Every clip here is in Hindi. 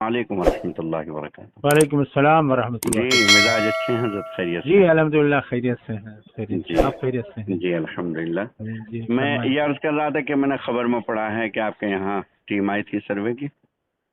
वालेकुम रहमतुल्लाहि व बरकातुहू। वालेकुम अस्सलाम वरहमतुल्लाह। जी, मिजाज अच्छे हैं हज़रत, खैरियत जी से? अल्हम्दुलिल्लाह खैरियत से हैं, खैरियत जी से। आप खैरियत से हैं? जी, अल्हम्दुलिल्लाह। जी मैं फरमाइए। ये अर्ज कर रहा था कि मैंने खबर में पढ़ा है कि आपके यहाँ टीम आई थी सर्वे की।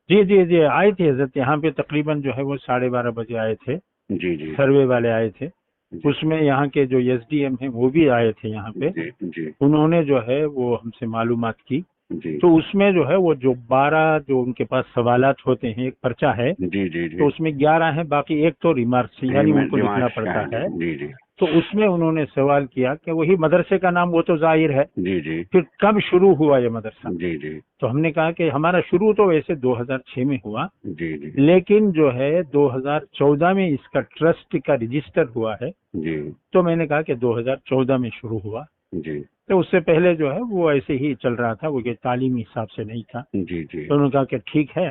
जी जी जी आए थे हजरत, यहाँ पे तकरीबन जो है वो 12:30 बजे आए थे। जी जी सर्वे वाले आए थे। जी उसमें यहाँ के जो एसडीएम हैं वो भी आए थे यहाँ पे। जी जी उन्होंने जो है वो हमसे मालूमात की। जी तो उसमें जो है वो जो 12 जो उनके पास सवालात होते हैं, एक पर्चा है, जी जी तो जी उसमें 11 है, बाकी एक तो रिमार्क्स यानी उनको लिखना दिमाग का पड़ता है। जी है। जी जी तो उसमें उन्होंने सवाल किया कि वही मदरसे का नाम वो तो जाहिर है, जी जी फिर कब शुरू हुआ ये मदरसा। जी जी तो हमने कहा कि हमारा शुरू तो वैसे 2006 में हुआ, जी जी लेकिन जो है 2014 में इसका ट्रस्ट का रजिस्टर हुआ है। जी तो मैंने कहा कि 2014 में शुरू हुआ, जी तो उससे पहले जो है वो ऐसे ही चल रहा था, वो कि तालीमी हिसाब से नहीं था। जी जी तो उन्होंने कहा कि ठीक है।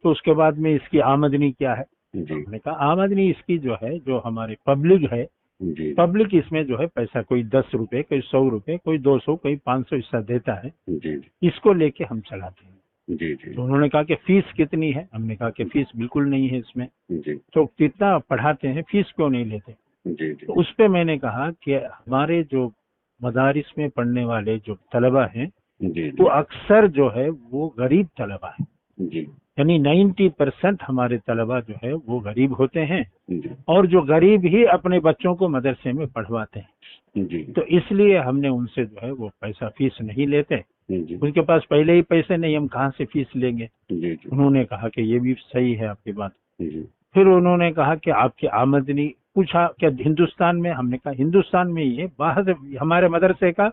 तो उसके बाद में इसकी आमदनी क्या है। तो जी हमने कहा आमदनी इसकी जो है, जो हमारे पब्लिक है, जी पब्लिक इसमें जो है पैसा कोई 10 रुपए, कोई 100 रुपए, कोई 200, कोई 500 हिस्सा देता है, जी इसको लेके हम चलाते हैं। जी जी तो उन्होंने कहा कि फीस कितनी है। हमने कहा कि फीस बिल्कुल नहीं है इसमें। जी तो कितना पढ़ाते हैं, फीस क्यों नहीं लेते। जी तो उस पे मैंने कहा कि हमारे जो मदारिस में पढ़ने वाले जो तलबा हैं, जी वो जी अक्सर जो है वो गरीब तलबा है। जी यानी 90% हमारे तलबा जो है वो गरीब होते हैं, जी और जो गरीब ही अपने बच्चों को मदरसे में पढ़वाते हैं। जी तो इसलिए हमने उनसे जो है वो पैसा फीस नहीं लेते। जी उनके पास पहले ही पैसे नहीं, हम कहाँ से फीस लेंगे। जी जी उन्होंने कहा कि ये भी सही है आपकी बात। जी फिर उन्होंने कहा कि आपकी आमदनी, पूछा क्या हिंदुस्तान में। हमने कहा हिंदुस्तान में ही है, बाहर से हमारे मदरसे का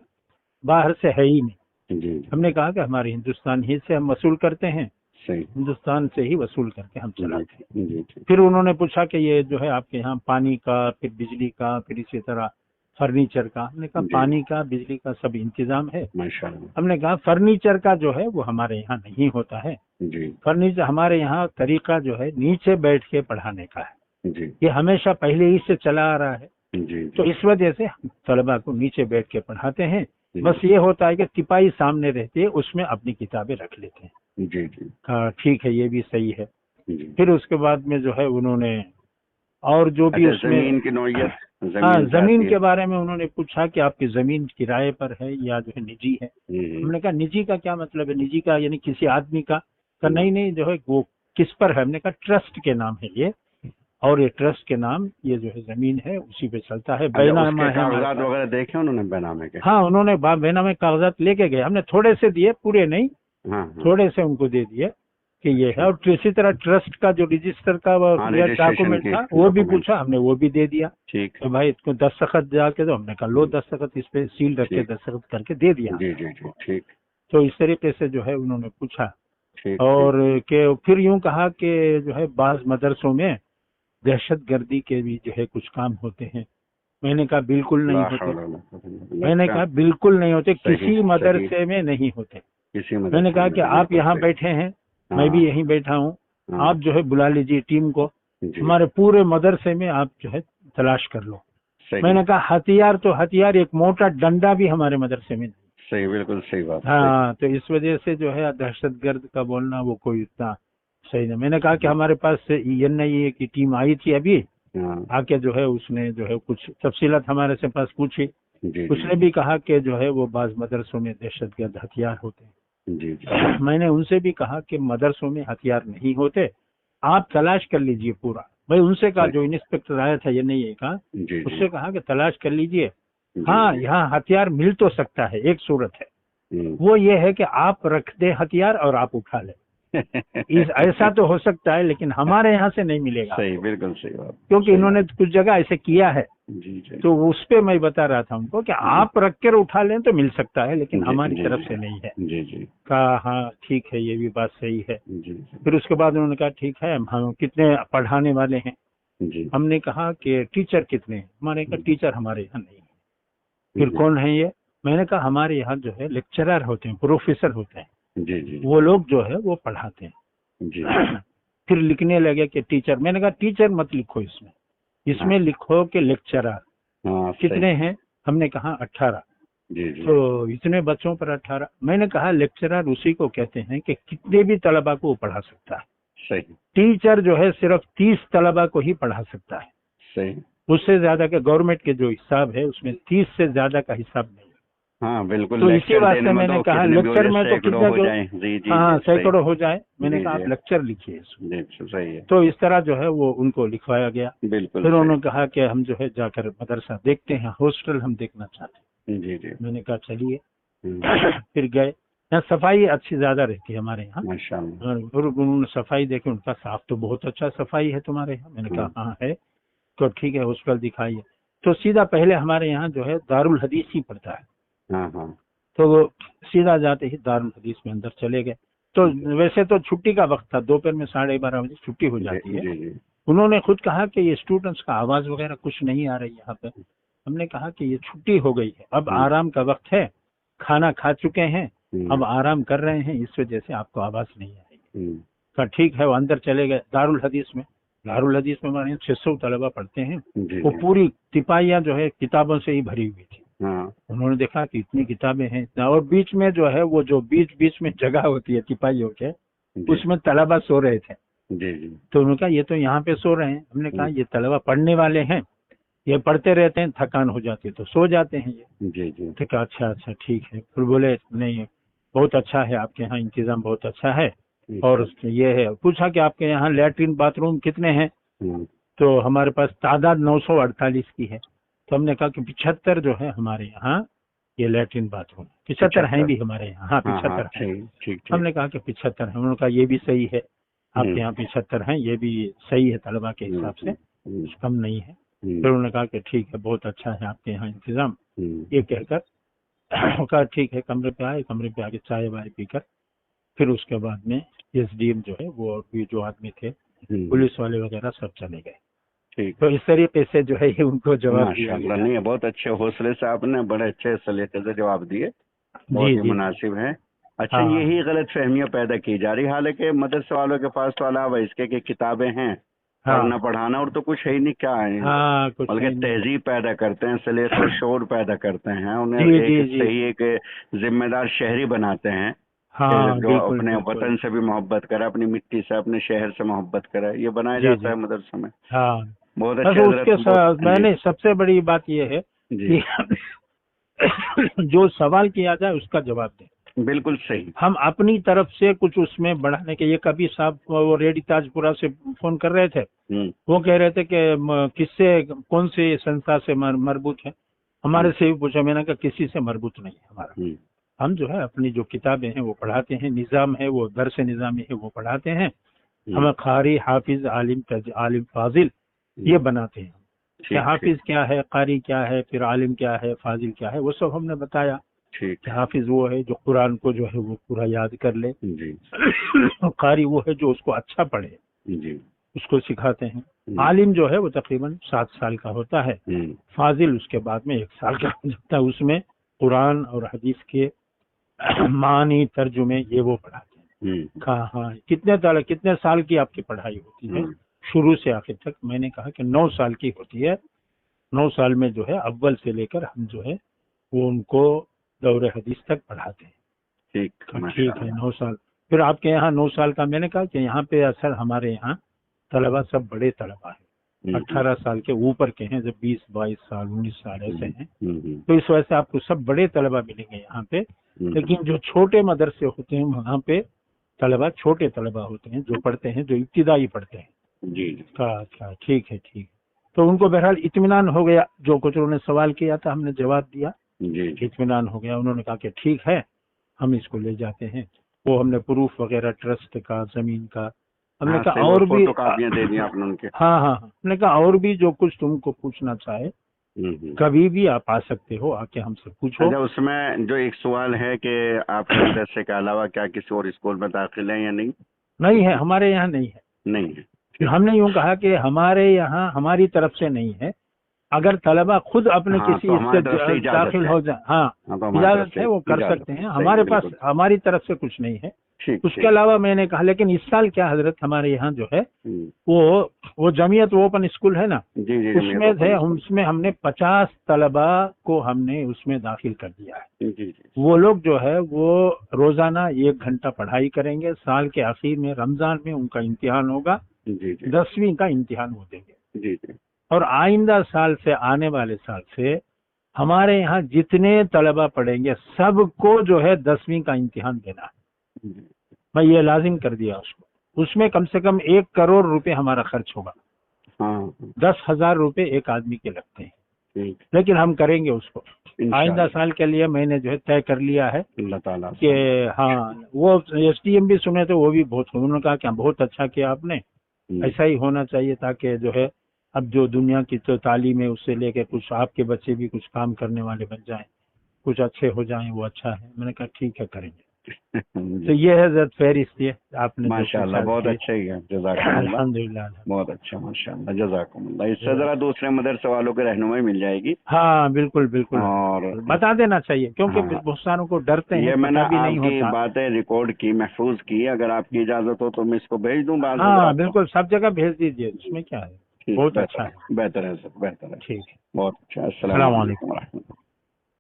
बाहर से है ही नहीं। जी हमने कहा कि हमारे हिंदुस्तान ही से हम वसूल करते हैं, सही। हिंदुस्तान से ही वसूल करके हम जी चलाते हैं। जी जी फिर उन्होंने पूछा कि ये जो है आपके यहाँ पानी का, फिर बिजली का, फिर इसी तरह फर्नीचर का। हमने कहा जी पानी का, बिजली का सब इंतजाम है। माशाअल्लाह। हमने कहा फर्नीचर का जो है वो हमारे यहाँ नहीं होता है। जी फर्नीचर हमारे यहाँ तरीका जो है नीचे बैठ के पढ़ाने का है, जी ये हमेशा पहले ही से चला आ रहा है। जी तो जी इस वजह से हम तलबा को नीचे बैठ के पढ़ाते हैं। जी बस ये होता है कि तिपाही सामने रहती है, उसमें अपनी किताबें रख लेते हैं। जी जी कहा ठीक है, ये भी सही है। जी। फिर उसके बाद में जो है उन्होंने और जो भी अच्छा, उसमें, जमीन की नौयत, हाँ, जमीन क्या जमीन आती है? के बारे में उन्होंने पूछा कि आपकी जमीन किराए पर है या जो है निजी है। हम्म, हमने कहा निजी का क्या मतलब है, निजी का यानी किसी आदमी का। कहा हम्म। नहीं नहीं, जो है वो किस पर है। हमने कहा ट्रस्ट के नाम है ये, और ये ट्रस्ट के नाम ये जो है जमीन है उसी पे चलता है, अच्छा, उसके बैनामा है हमारे कागजात पास। वगैरह देखे उन्होंने बेनामे के? हाँ, उन्होंने बैनामे कागजात लेके गए। हमने थोड़े से दिए, पूरे नहीं, हाँ हाँ। थोड़े से उनको दे दिए कि ये है। ठीक। और इसी तरह ट्रस्ट का जो रजिस्टर का हाँ, रजिस्ट्रेशन डॉक्यूमेंट की था वो भी डॉक्यूमेंट। पूछा, हमने वो भी दे दिया। ठीक तो भाई इसको दस्तखत जाके दो। हमने कहा लो हम्म, दस्तखत, इस पे सील रख के ठीक। दस्तखत करके दे दिया जी हमने जी जी उनको। ठीक तो इस तरीके से जो है उन्होंने पूछा। ठीक ठीक। और के फिर यूं कहा कि जो है बाज मदरसों में दहशत गर्दी के भी जो है कुछ काम होते हैं। मैंने कहा बिल्कुल ला नहीं होते। हौला वला कुव्वता इल्ला बिल्लाह। मैंने अच्छा, कहा बिल्कुल नहीं होते, सही किसी सही। मदरसे में नहीं होते। किसी मैंने मदरसे कहा में कि नहीं, आप बिल्कुल यहाँ सही। बैठे हैं, मैं भी हाँ यहीं बैठा हूँ, हाँ। आप जो है बुला लीजिए टीम को, जी, हमारे पूरे मदरसे में आप जो है तलाश कर लो। सही मैंने कहा हथियार तो हथियार, एक मोटा डंडा भी हमारे मदरसे में नहीं। सही, बिल्कुल सही बात, सही। हाँ, तो इस वजह से जो है दहशतगर्द का बोलना वो कोई इतना सही नहीं। मैंने कहा कि हमारे पास एनआईए की टीम आई थी अभी, हाँ आके जो है उसने जो है कुछ तफसीलात हमारे से पास पूछी। जी जी उसने भी कहा कि जो है वो बाज मदरसों में दहशतगर्द हथियार होते जी जी हैं। मैंने उनसे भी कहा कि मदरसों में हथियार नहीं होते, आप तलाश कर लीजिए पूरा। भाई उनसे कहा, सही। जो इंस्पेक्टर आया था एनआईए का, जी जी उससे कहा कि तलाश कर लीजिए। जी हाँ, जी। यहाँ हथियार मिल तो सकता है, एक सूरत है, हम्म। वो ये है कि आप रख दे हथियार और आप उठा ले। इस ऐसा तो हो सकता है, लेकिन हमारे यहाँ से नहीं मिलेगा सही, आपको, बिल्कुल सही बात, क्योंकि सही इन्होंने बात। कुछ जगह ऐसे किया है। जी जी तो उस पे मैं बता रहा था उनको कि जी आप रख कर उठा लें तो मिल सकता है, लेकिन जी हमारी जी तरफ से नहीं है। जी जी कहा हाँ ठीक है, ये भी बात सही है। जी जी फिर उसके बाद उन्होंने कहा ठीक है, हम कितने पढ़ाने वाले हैं। जी हमने कहा कि टीचर कितने हैं। हमारे कहा टीचर हमारे यहाँ नहीं है। फिर जी कौन है ये। मैंने कहा हमारे यहाँ जो है लेक्चरर होते हैं, प्रोफेसर होते हैं, जी जी वो लोग जो है वो पढ़ाते जी। हैं। फिर लिखने लगे कि टीचर। मैंने कहा टीचर मत लिखो इसमें, हाँ इसमें लिखो कि लेक्चरर। हाँ, सही। कितने हैं। हमने कहा 18। जी जी तो इतने बच्चों पर 18। मैंने कहा लेक्चरर उसी को कहते हैं कि कितने भी तलबा को वो पढ़ा सकता है। सही टीचर जो है सिर्फ 30 तलबा को ही पढ़ा सकता है, सही। उससे ज्यादा का गवर्नमेंट के जो हिसाब है उसमें 30 से ज्यादा का हिसाब नहीं। हाँ बिल्कुल, तो इसी लेक्चर वास्ते देने में मैंने तो कहा कितने भी हो लेक्चर जाए, में तो सैकड़ों कितना हो जो, जाए। जी जी हाँ जी, सही। सैकड़ों हो जाए, मैंने जी कहा जी आप लेक्चर लिखिए इसमें। जी, सही है। तो इस तरह जो है वो उनको लिखवाया गया। बिल्कुल फिर सही। उन्होंने कहा कि हम जो है जाकर मदरसा देखते हैं, हॉस्टल हम देखना चाहते जी जी। हैं। मैंने कहा चलिए। हम्म, फिर गए। यहाँ सफाई अच्छी ज्यादा रहती है हमारे यहाँ। माशाल्लाह। और उन्होंने सफाई देखी, उनका साफ तो बहुत अच्छा सफाई है तुम्हारे यहाँ। मैंने कहा हाँ है। तो ठीक है हॉस्टल दिखाइए। तो सीधा पहले हमारे यहाँ जो है दारुल हदीस ही पड़ता है। हाँ हाँ। तो वो सीधा जाते ही दारुल हदीस में अंदर चले गए। तो वैसे तो छुट्टी का वक्त था, दोपहर में 12:30 बजे छुट्टी हो जी जाती है। जी जी। उन्होंने खुद कहा कि ये स्टूडेंट्स का आवाज वगैरह कुछ नहीं आ रही यहाँ पे। हमने कहा कि ये छुट्टी हो गई है, अब आराम का वक्त है, खाना खा चुके हैं, अब आराम कर रहे हैं, इस वजह से आपको आवाज नहीं आएगी। तो ठीक है, वो अंदर चले गए दारुल हदीस में। दारुल हदीस में हमारे 600 तलबा पढ़ते हैं। जी वो जी। पूरी तिपाहियां जो है किताबों से ही भरी हुई थी। हाँ उन्होंने देखा कि इतनी किताबें हैं इतना, और बीच में जो है वो जो बीच बीच में जगह होती है तिपाहियों के, जी उसमें तलबा सो रहे थे। जी जी। तो उन्होंने कहा ये तो यहाँ पे सो रहे हैं। हमने कहा ये तलबा पढ़ने वाले हैं, ये पढ़ते रहते हैं, थकान हो जाती है तो सो जाते हैं ये। जी जी। तो कहा अच्छा अच्छा ठीक है। फिर बोले नहीं बहुत अच्छा है, आपके यहाँ इंतजाम बहुत अच्छा है। और ये है, पूछा कि आपके यहाँ लैट्रिन बाथरूम कितने हैं। तो हमारे पास तादाद 948 की है। तो हमने कहा कि 75 जो है हमारे यहाँ ये लैट्रिन बाथरूम, 75 हैं भी हमारे यहाँ। हाँ 75 हैं। ठीक। हमने कहा कि 75 है। उन्होंने कहा ये भी सही है, आपके यहाँ 75 हैं, ये भी सही है तलबा के हिसाब से, कुछ कम नहीं है। फिर उन्होंने कहा कि ठीक है बहुत अच्छा है आपके यहाँ इंतजाम। ये कहकर कहा ठीक है, कमरे पे आए, कमरे पे आके चाय वाय पीकर फिर उसके बाद में एसडीएम जो है वो और भी जो आदमी थे, पुलिस वाले वगैरह सब चले गए। ठीक। तो इस तरीके से जो है ये उनको जवाब दिया माशाल्लाह, गया। नहीं बहुत अच्छे हौसले से आपने बड़े अच्छे सलीके से जवाब दिए, बहुत जी ही जी मुनासिब है। अच्छा, हाँ यही गलत फहमियाँ पैदा की जा रही, हालांकि मदरसे वालों के पास तो अलावा इसके की किताबें हैं, पढ़ना हाँ पढ़ाना और तो कुछ है ही नहीं, क्या है, हाँ कुछ बल्कि है नहीं। तहजीब पैदा करते हैं, सलीका और शौर पैदा करते हैं, उन्हें जी एक जी जी सही एक जिम्मेदार शहरी बनाते हैं कि हाँ जो बिल्कुल अपने बिल्कुल। वतन से भी मोहब्बत करे, अपनी मिट्टी से, अपने शहर से मोहब्बत करे, ये बनाया जी जाता जी है मदरसे में। हाँ। बहुत बस अच्छे हजरत, उसके बहुत। साथ जी मैंने सबसे बड़ी बात ये है जी। कि जो सवाल किया जाए उसका जवाब दें। बिल्कुल सही। हम अपनी तरफ से कुछ उसमें बढ़ाने के, ये कभी साहब वो रेडी ताजपुरा से फोन कर रहे थे, वो कह रहे थे कि किससे कौन सी संस्था से मरबूत है। हमारे से भी पूछा, मैंने कहा किसी से मरबूत नहीं है हमारा। हम जो है अपनी जो किताबें हैं वो पढ़ाते हैं, निज़ाम है वो दरस निज़ामी है वो पढ़ाते हैं। हम कारी हाफिज आलिम आलिम फाजिल ये बनाते हैं कि हाफिज क्या है, कारी क्या है, फिर आलिम क्या है, फाजिल क्या है, वो सब हमने बताया। कि हाफिज वो है जो कुरान को जो है वो पूरा याद कर ले। कारी वो है जो उसको अच्छा पढ़े, उसको सिखाते हैं। आलिम जो है वो तकरीबन 7 साल का होता है। फाजिल उसके बाद में 1 साल का हो जाता है, उसमें कुरान और हदीस के मानी तर्जुमे ये वो पढ़ाते हैं। कहा हाँ कितने साल की आपकी पढ़ाई होती है शुरू से आखिर तक। मैंने कहा कि 9 साल की होती है। 9 साल में जो है अव्वल से लेकर हम जो है वो उनको दौरे हदीस तक पढ़ाते हैं। ठीक है 9 साल। फिर आपके यहाँ 9 साल का, मैंने कहा कि यहाँ पे असल हमारे यहाँ तलबा सब बड़े तलबा है, 18 साल के ऊपर के हैं, जब 20-22 साल 19 साल ऐसे हैं। तो इस वजह से आपको सब बड़े तलबा मिलेंगे यहाँ पे। लेकिन जो छोटे मदरसे होते हैं वहाँ पे तलबा छोटे तलबा होते हैं, जो पढ़ते हैं, जो इब्तिदाई पढ़ते हैं। अच्छा ठीक है ठीक। तो उनको बहरहाल इत्मीनान हो गया, जो कुछ उन्होंने सवाल किया था हमने जवाब दिया, इत्मीनान हो गया। उन्होंने कहा कि ठीक है हम इसको ले जाते हैं। वो हमने प्रूफ वगैरह ट्रस्ट का, जमीन का, हमने कहा और भी दे दी आपने उनके। हाँ हाँ हमने कहा और भी जो कुछ तुमको पूछना चाहे कभी भी आप आ सकते हो, आके हमसे पूछो। अच्छा, उसमें जो एक सवाल है कि आपके मदरसे के अलावा क्या किसी और स्कूल में दाखिल है या नहीं? नहीं है, हमारे यहाँ नहीं है। नहीं है। हमने यूँ कहा कि हमारे यहाँ हमारी तरफ से नहीं है। अगर तलबा खुद अपने किसी इससे दाखिल हो जाए, हाँ इजाजत है वो कर सकते हैं। हमारे पास हमारी तरफ से कुछ नहीं है। ठीक उसके ठीक। अलावा मैंने कहा लेकिन इस साल क्या हजरत हमारे यहाँ जो है वो जमीयत ओपन स्कूल है ना, जी जी उसमें थे, उसमें हमने 50 तलबा को हमने उसमें दाखिल कर दिया है। जी जी वो लोग जो है वो रोजाना 1 घंटा पढ़ाई करेंगे। साल के आखिर में रमजान में उनका इम्तिहान होगा, जी जी 10वीं का इम्तिहान वो देंगे। जी जी और आइंदा साल से, आने वाले साल से हमारे यहाँ जितने तलबा पढ़ेंगे सबको जो है 10वीं का इम्तिहान देना है। जी। मैं ये लाजिम कर दिया उसको। उसमें कम से कम 1 करोड़ रुपए हमारा खर्च होगा। हाँ 10,000 रुपए एक आदमी के लगते हैं, ठीक, लेकिन हम करेंगे उसको। आइंदा इंशाअल्लाह साल के लिए मैंने जो है तय कर लिया है अल्लाह ताला कि से। हाँ, वो SDM भी सुने तो वो भी बहुत, उन्होंने कहा क्या बहुत अच्छा किया आपने, ऐसा ही होना चाहिए ताकि जो है अब जो दुनिया की तो तालीम है उससे लेके कुछ आपके बच्चे भी कुछ काम करने वाले बन जाएं, कुछ अच्छे हो जाएं, वो अच्छा है। मैंने कहा ठीक है करेंगे। तो ये है जरा फहरिस्त ये आपने जो माशाअल्लाह पूछा। बहुत अच्छा ही है, जज़ाकल्लाह, अल्हम्दुलिल्लाह। बहुत अच्छा, माशाअल्लाह, जज़ाकल्लाह। इससे जरा दूसरे मदरसे वालों के रहनुमाई मिल जाएगी। हाँ बिल्कुल बिल्कुल, और बता देना चाहिए क्योंकि हाँ, बहुत सारों को डरते हैं, ये मैंने पता भी नहीं आपकी होता। बातें रिकॉर्ड की, महफूज की, अगर आपकी इजाजत हो तो मैं इसको भेज दूं बाल हाँ हजरात को। बिल्कुल, सब जगह भेज दीजिए, उसमें क्या है, ठीक, बहुत अच्छा बेहतर है। है, बेहतर है सर, बेहतर है, ठीक है, बहुत अच्छा। अस्सलाम अस्सलाम वालेकुम वालेकुम। व रहमतुल्लाह।